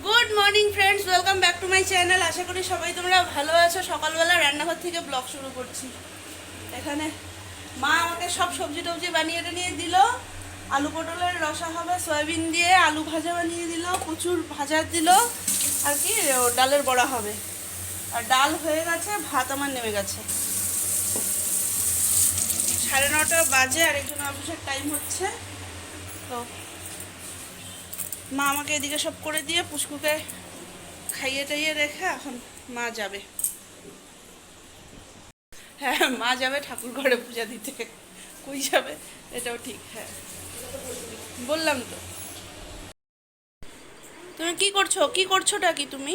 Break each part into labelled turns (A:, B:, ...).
A: Good morning friends, welcome back to my channel. আশা করি সবাই তোমরা ভালো আছো। সকালবেলা রান্নাঘর থেকে ব্লগ শুরু করছি। এখানে মা আমাকে সব সবজি টবজি বানিয়ে টানিয়ে দিল। আলু পটলের রসা হবে, সয়াবিন দিয়ে আলু ভাজা বানিয়ে দিল, প্রচুর ভাজা দিল, আর কি ডালের বড়া হবে। আর ডাল হয়ে গেছে, ভাত আমার নেমে গেছে। 9:30 বাজে, আর একজন অফিসের টাইম হচ্ছে। তো মা আমাকে এদিকে সব করে দিয়ে পুষ্কুকে খাইয়ে টাইয়ে রেখে এখন মা যাবে। হ্যাঁ, মা যাবে ঠাকুর ঘরে পূজা দিতে। কই যাবে এটাও ঠিক। হ্যাঁ, বললাম তো। তুমি কি করছো? কি করছোটা কি তুমি?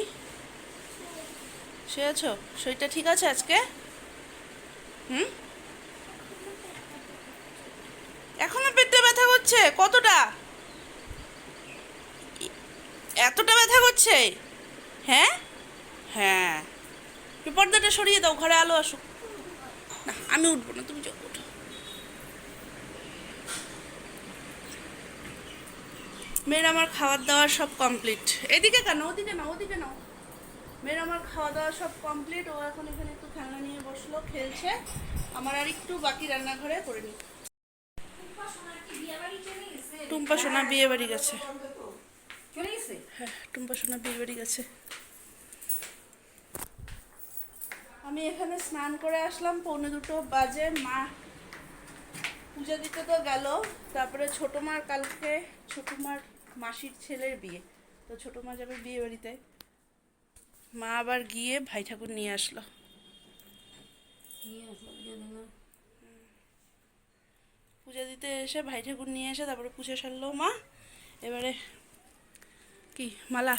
A: শুয়েছো? শরীরটা ঠিক আছে আজকে? এখনো পেটে ব্যথা করছে? কতটা? এতটা ব্যথা করছে? হ্যাঁ হ্যাঁ, পর্দাটা সরিয়ে দাও, ঘরে আলো আসুক। না, আমি উঠবো না, তুমি যাও, উঠো। মেয়ের আমার খাওয়ার দাওয়ার সব কমপ্লিট। এদিকে কেন? ওদিকে না, ওদিকে নাও। মেয়ের আমার খাওয়া দাওয়া সব কমপ্লিট। ও এখন এখানে একটু খেলনা নিয়ে বসলো, খেলছে। আমার আর একটু বাকি রান্নাঘরে করে নি। টুম্পা সোনা বিয়ে বাড়ি গেছে। হ্যাঁ, টুম্পা সোনা বিয়ে বাড়ি গেছে। আমি এখানে স্নান করে আসলাম, 1:45 বাজে। মা পূজা দিতে তো গেল। তারপরে ছোটো মার কালকে ছোটো মার মাসির ছেলের বিয়ে, তো ছোটো মা যাবে বিয়ে বাড়িতে। মা আবার গিয়ে ভাই ঠাকুর নিয়ে আসলো। পূজা দিতে এসে ভাই ঠাকুর নিয়ে এসে তারপরে পুজো সারলো মা। এবারে কি মালা?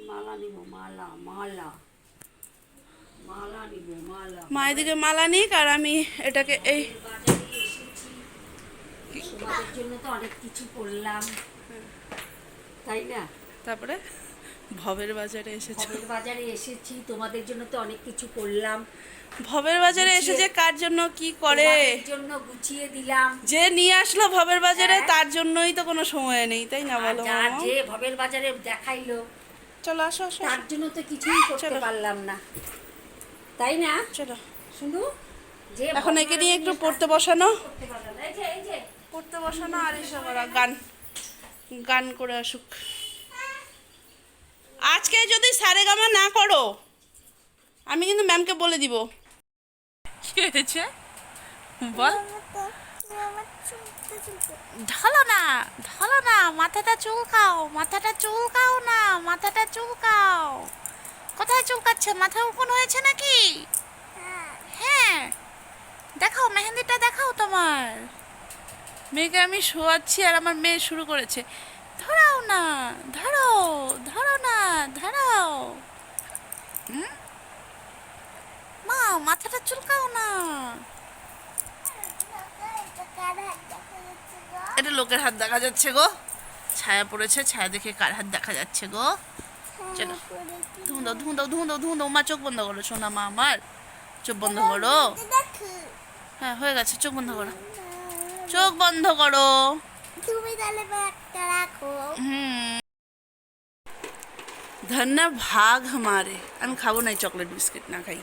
B: মালা নিব, মালা মালা মালা নিব, মালা।
A: মা এদিকে মালা নিক, আর আমি এটাকে এই
B: তোমাদের জন্য তো অনেক কিছু করলাম, তাই না?
A: তারপরে ভবের বাজারে এসেছে।
B: ভবের বাজারে এসেছি, তোমাদের জন্য তো অনেক কিছু করলাম।
A: ভবের বাজারে এসে যে কার জন্য কি করে,
B: তোমাদের জন্য গুছিয়ে দিলাম।
A: যে নিয়ে আসলো ভবের বাজারে তার জন্যই তো কোনো সময় নেই, তাই না বলো?
B: আর যে ভবের বাজারে দেখাইলো,
A: চলো আসো আসো।
B: তার জন্য তো কিছুই করতে পারলাম না, তাই না?
A: চলো
B: শুধু যে
A: এখন একে নিয়ে একটু পড়তে বসানো,
B: করতে পারলাম না। এই যে
A: পড়তে বসানো, আর এসব ওরা গান গান করে আসুক। আজকে যদি সারেগামা না করো আমি কিন্তু ম্যামকে বলে দিব। কি হয়েছে বল? ঢালো না, ঢালো না, মাথাটা চুলকাও, মাথাটা চুলকাও না, মাথাটা চুলকাও। কোথায় চুলকাচ্ছে? মাথা উকুন হয়েছে নাকি? হ্যাঁ, দেখাও, মেহেন্দিটা দেখাও তোমার। মেয়েকে আমি শোয়াচ্ছি আর আমার মেয়ে শুরু করেছে, ধরাও না, ধরো, ধরো না, ধরাও। মা মাথাটা চুলকাও না। এটা লোকের হাত দেখা যাচ্ছে গো, ছায়া পড়েছে, ছায়া দেখে কার হাত দেখা যাচ্ছে গো? চলো ধুঁ দাও, ধুঁ দাও, ধুঁ দাও, ধুঁ দাও। মা চোখ বন্ধ করো, সোনা মা আমার, চোখ বন্ধ করো। হ্যাঁ, হয়ে গেছে, চোখ বন্ধ করো, চোখ বন্ধ করো।
C: তুমি তাহলে ব্যাগটা রাখো।
A: ধন্যা ভাগ हमारे। আমি খাবো না এই চকলেট বিস্কিট, না খাই।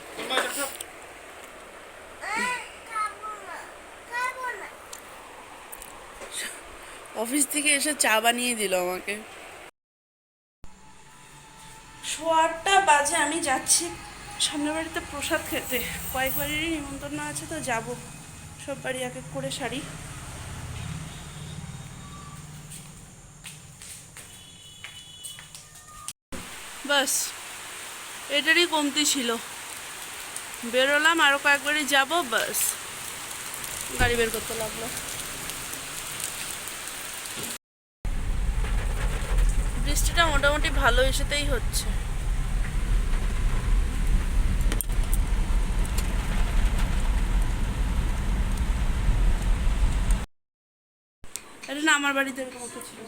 A: অফিস থেকে এসে চা বানিয়ে দিল আমাকে। 8:15 বাজে, আমি যাচ্ছি সামনের বাড়িতে প্রসাদ খেতে। কয়েক বাড়িরই নিমন্ত্রণ আছে, তো যাব। সব বাড়ি এক এক করে শাড়ি। বাস এটারই কমতি ছিল। বেরোলাম, আরও কয়েকবারই যাব, বাস গাড়ি বের করতে লাগলো। বৃষ্টিটা মোটামুটি ভালো এসেতেই হচ্ছে। এটা না আমার বাড়িতে এরকম একটা ছিল,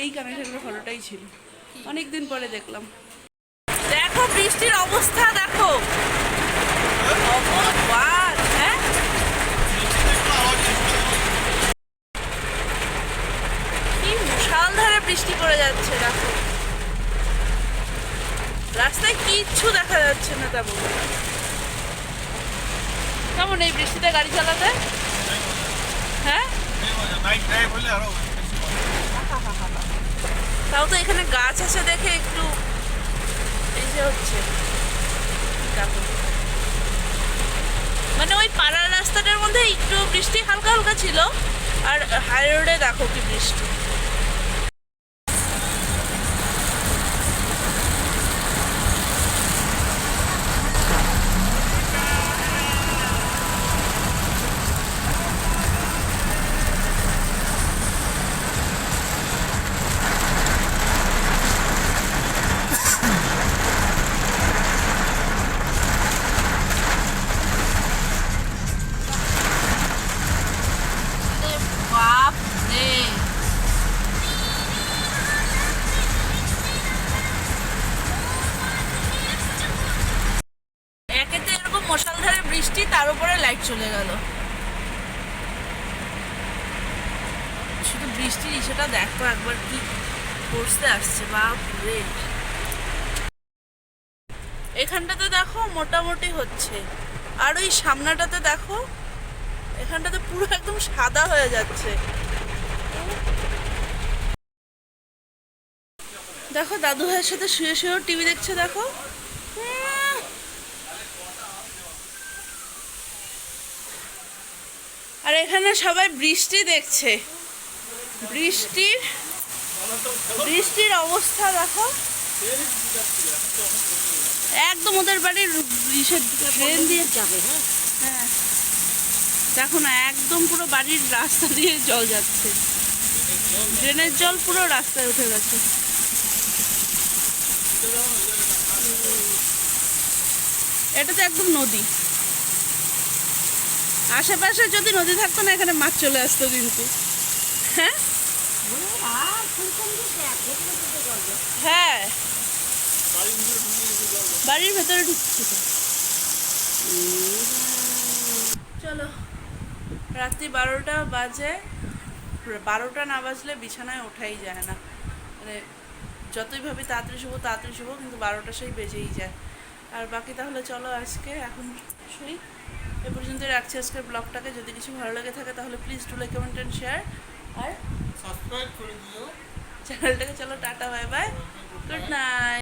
A: এই কানেকশনের ফটোটাই ছিল, অনেকদিন পরে দেখলাম। দেখো বৃষ্টির অবস্থা, দেখো অপবাদ। হ্যাঁ, কি মুষালধারে বৃষ্টি পড়ে যাচ্ছে, দেখো। রাস্তায় কিচ্ছু দেখা যাচ্ছে না তেমন। কেমন এই বৃষ্টিতে গাড়ি চালাতে? হ্যাঁ,
D: নাইট ড্রাইভ হলে আরো বেশি মজা।
A: তাও তো এখানে গাছ আছে দেখে একটু এই যে হচ্ছে দেখো। মানে ওই পাড়ার রাস্তাটার মধ্যে একটু বৃষ্টি হালকা হালকা ছিল, আর হাই রোডে দেখো কি বৃষ্টি। বাপ রে, একেতে এরকম মশালধারে বৃষ্টি, তার উপরে লাইট চলে গেল। শুধু বৃষ্টির ইসেটা দেখো একবার, কি পড়তে আসছে বাপ রে। এখানটাতে দেখো মোটামুটি হচ্ছে, আর ওই সামনাটাতে দেখো, এখানটাতে পুরো একদম সাদা হয়ে যাচ্ছে। দেখো দাদু ভাইয়ের সাথে শুয়ে শুয়েও টিভি দেখছে দেখো। আর এখানে সবাই বৃষ্টি দেখছে, বৃষ্টির অবস্থা দেখো। একদম ওদের বাড়ির ট্রেন দিয়ে
B: যাবে। হ্যাঁ,
A: হ্যাঁ দেখো না, একদম পুরো বাড়ির রাস্তা দিয়ে জল যাচ্ছে, ড্রেনের জল পুরো রাস্তায় উঠে গেছে। এটা তো একদম নদী, আশেপাশে যদি নদী থাকতো না এখানে মাছ চলে আসতো কিন্তু। হ্যাঁ
B: আর ফুলকপি দেখ, যেগুলো দিতে গল্প।
A: হ্যাঁ, বাড়ির ভেতরে ঢুকছে তো। চলো, রাত্রি 12টা বাজে, 12টা না বাজলে বিছানায় ওঠাই যায় না। মানে যতই ভাবি তাড়াতাড়ি শুবো কিন্তু 12টা সেই বেজেই যায়। আর বাকি তাহলে চলো আজকে এখন শুই। এ পর্যন্ত রাখছি আজকের ব্লগটাকে। যদি কিছু ভালো লেগে থাকে তাহলে please do like, comment and share, আর
D: সাবস্ক্রাইব করে দিও।
A: চ্যানেলটাকে। চলো টাটা, বাই বাই, গুড নাইট।